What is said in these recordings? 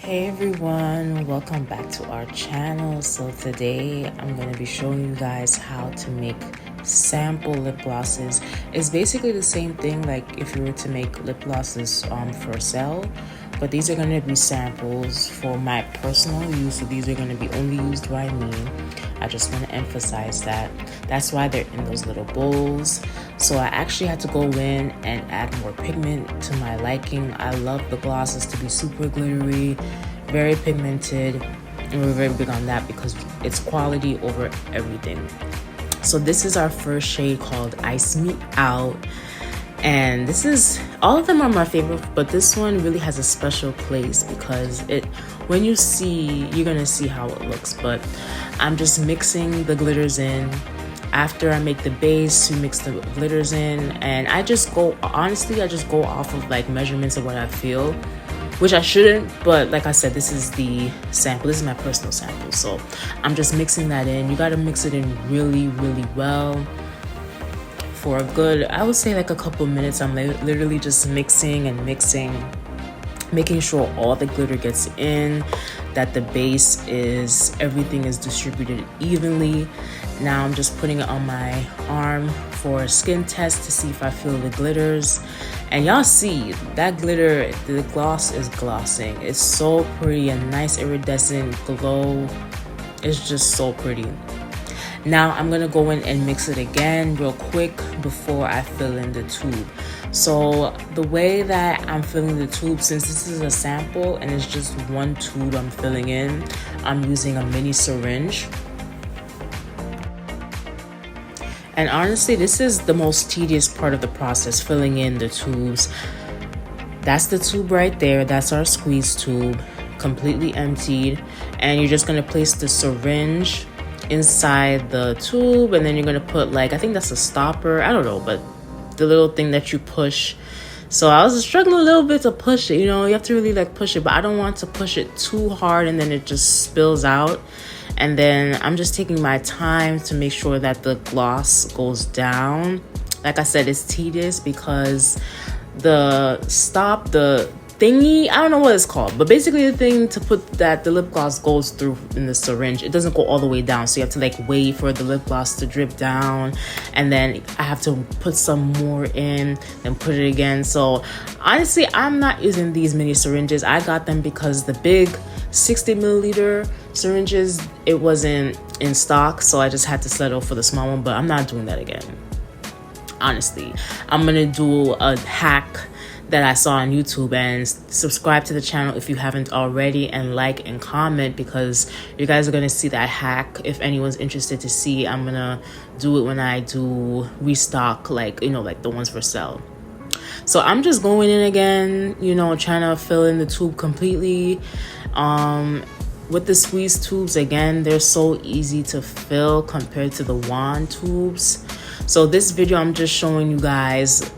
Hey everyone, welcome back to our channel. So today I'm going to be showing you guys how to make sample lip glosses. It's basically the same thing like if you were to make lip glosses for sale, but these are going to be samples for my personal use. So these are going to be only used by me. I just want to emphasize that. That's why they're in those little bowls. So I actually had to go in and add more pigment to my liking. I love the glosses to be super glittery, very pigmented, and we're very big on that because it's quality over everything. So this is our first shade called Ice Me Out. And this is, all of them are my favorite, but this one really has a special place because when you see, you're gonna see how it looks. But I'm just mixing the glitters in. After I make the base, we mix the glitters in, and I just go off of like measurements of what I feel, which I shouldn't, but like I said, this is the sample. This is my personal sample, so I'm just mixing that in. You gotta mix it in really, really well for a good, I would say like a couple minutes. I'm literally just mixing and mixing, making sure all the glitter gets in, that the base everything is distributed evenly. Now I'm just putting it on my arm for a skin test to see if I feel the glitters. And y'all see that glitter, the gloss is glossing. It's so pretty, a nice iridescent glow. It's just so pretty. Now I'm gonna go in and mix it again real quick before I fill in the tube. So the way that I'm filling the tube, since this is a sample and it's just one tube I'm filling in, I'm using a mini syringe. And honestly, this is the most tedious part of the process, filling in the tubes. That's the tube right there. That's our squeeze tube, completely emptied. And you're just gonna place the syringe inside the tube, and then you're gonna put, like, I think that's a stopper, I don't know, but the little thing that you push. So I was struggling a little bit to push it, you know, you have to really like push it, but I don't want to push it too hard and then it just spills out. And then I'm just taking my time to make sure that the gloss goes down. Like I said, it's tedious because the thingy, I don't know what it's called, but basically the thing to put that the lip gloss goes through in the syringe, it doesn't go all the way down, so you have to like wait for the lip gloss to drip down, and then I have to put some more in and put it again. So honestly, I'm not using these mini syringes. I got them because the big 60 milliliter syringes, it wasn't in stock, so I just had to settle for the small one, but I'm not doing that again. Honestly, I'm gonna do a hack that I saw on YouTube, and subscribe to the channel if you haven't already, and like and comment, because you guys are gonna see that hack. If anyone's interested to see, I'm gonna do it when I do restock, like, you know, like the ones for sale. So I'm just going in again, you know, trying to fill in the tube completely. With the squeeze tubes, again, they're so easy to fill compared to the wand tubes. So this video, I'm just showing you guys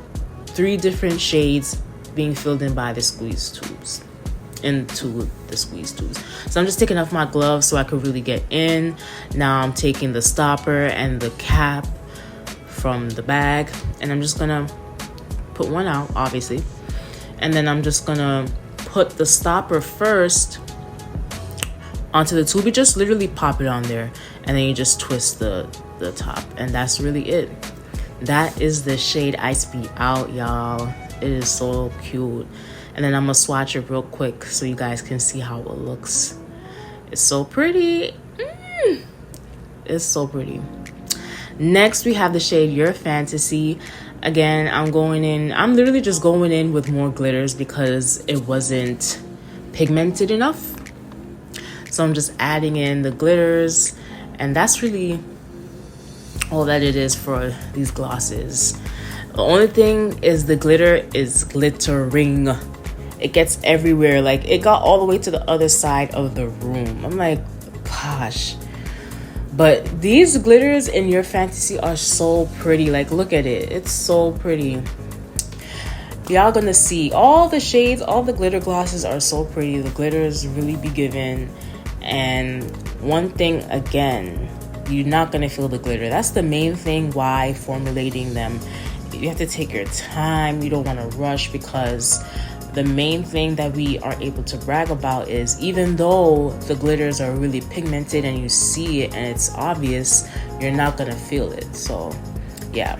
3 different shades being filled in by the squeeze tubes, into the squeeze tubes. So I'm just taking off my gloves so I could really get in. Now I'm taking the stopper and the cap from the bag, and I'm just gonna put one out, obviously, and then I'm just gonna put the stopper first onto the tube. You just literally pop it on there, and then you just twist the top, and that's really it. That is the shade Ice Me Out, y'all. It is so cute. And then I'm gonna swatch it real quick so you guys can see how it looks. It's so pretty. It's so pretty. Next, we have the shade Your Fantasy. Again, I'm literally just going in with more glitters because it wasn't pigmented enough. So I'm just adding in the glitters, and that's really all that it is for these glosses. The only thing is the glitter is glittering. It gets everywhere. Like, it got all the way to the other side of the room. I'm like, gosh. But these glitters in Your Fantasy are so pretty. Like, look at it. It's so pretty. Y'all gonna see all the shades, all the glitter glosses are so pretty. The glitters really be given. And one thing, again, you're not gonna feel the glitter. That's the main thing why formulating them, You have to take your time. You don't want to rush, because the main thing that we are able to brag about is, even though the glitters are really pigmented and you see it and it's obvious, you're not gonna feel it. So yeah,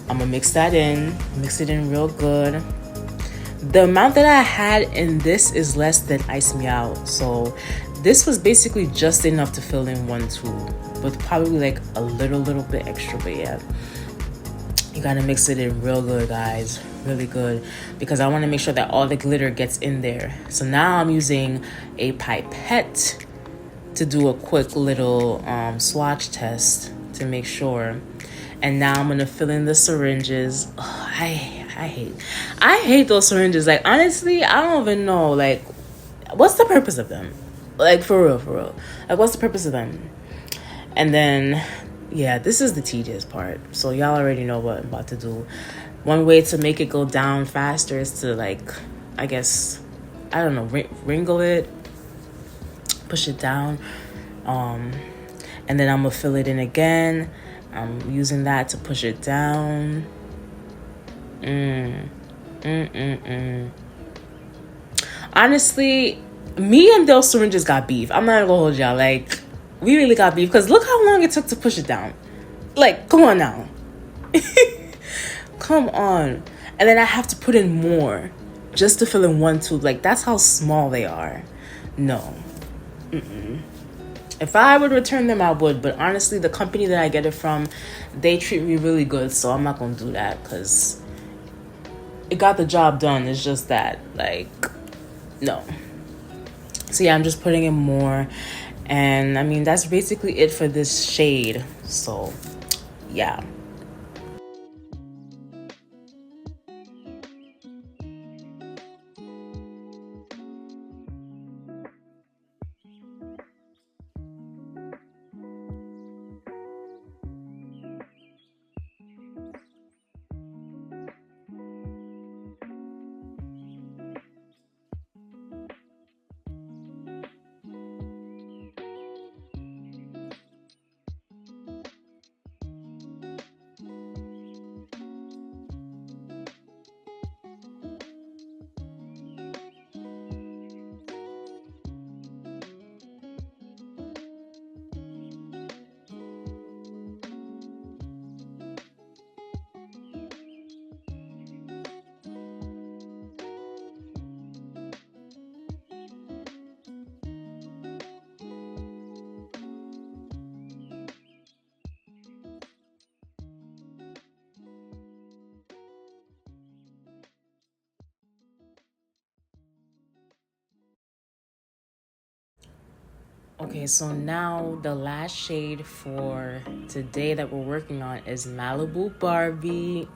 I'm gonna mix it in real good. The amount that I had in this is less than Ice Me Out, so this was basically just enough to fill in one tube, with probably like a little bit extra. But yeah, you gotta mix it in real good, guys, really good, because I want to make sure that all the glitter gets in there. So now I'm using a pipette to do a quick little swatch test to make sure. And now I'm gonna fill in the syringes. Oh, I hate those syringes. Like, honestly, I don't even know, like, what's the purpose of them? Like, for real. Like, what's the purpose of them? And then, yeah, this is the tedious part. So y'all already know what I'm about to do. One way to make it go down faster is to, like, I guess, I don't know, wrinkle it, push it down. And then I'm gonna fill it in again. I'm using that to push it down. Honestly, me and those syringes got beef. I'm not gonna hold y'all. Like, we really got beef, because look how long it took to push it down. Like, come on now. Come on. And then I have to put in more just to fill in one tube. Like, that's how small they are. No. If I would return them, I would. But honestly, the company that I get it from, they treat me really good. So I'm not going to do that, because it got the job done. It's just that, like, no. So yeah, I'm just putting in more. And I mean, that's basically it for this shade. So yeah. Okay, so now the last shade for today that we're working on is Malibu Barbie.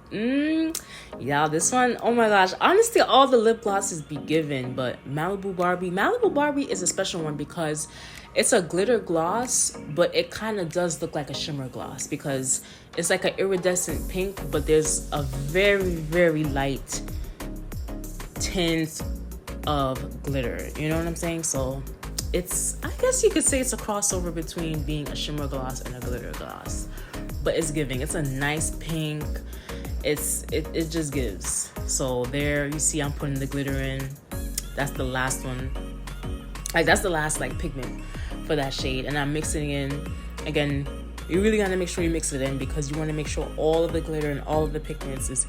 Yeah, this one, oh my gosh. Honestly, all the lip glosses be given, but Malibu Barbie is a special one because it's a glitter gloss, but it kind of does look like a shimmer gloss because it's like an iridescent pink, but there's a very light tint of glitter. You know what I'm saying? So it's, I guess you could say it's a crossover between being a shimmer gloss and a glitter gloss, but it's giving. It's a nice pink. It just gives. So there you see I'm putting the glitter in. That's the last one. Like, that's the last like pigment for that shade, and I'm mixing in. Again, you really gotta make sure you mix it in because you want to make sure all of the glitter and all of the pigments is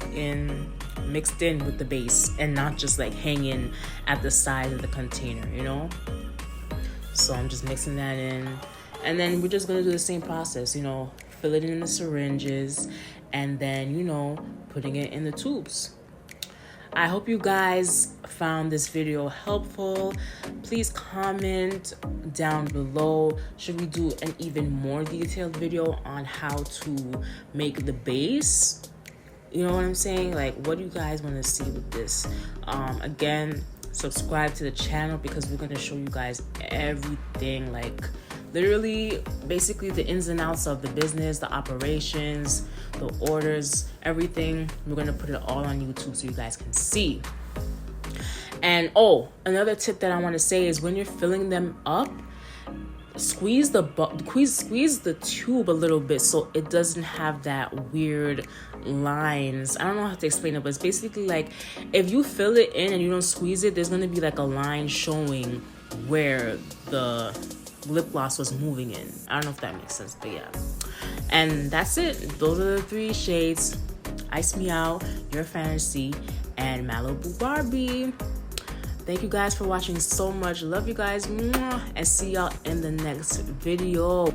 mixed in with the base and not just like hanging at the side of the container, you know? So I'm just mixing that in, and then we're just gonna do the same process, you know, fill it in the syringes and then, you know, putting it in the tubes. I hope you guys found this video helpful. Please comment down below. Should we do an even more detailed video on how to make the base? You know what I'm saying? Like, what do you guys want to see with this? Again, subscribe to the channel because we're going to show you guys everything, like literally basically the ins and outs of the business, the operations, the orders, everything. We're going to put it all on YouTube so you guys can see. And oh, another tip that I want to say is when you're filling them up, squeeze the tube a little bit so it doesn't have that weird lines. I don't know how to explain it, but it's basically like if you fill it in and you don't squeeze it, there's gonna be like a line showing where the lip gloss was moving in. I don't know if that makes sense, but yeah. And that's it. Those are the 3 shades: Ice Me Out, Your Fantasy, and Malibu Barbie. Thank you guys for watching so much. Love you guys. And see y'all in the next video.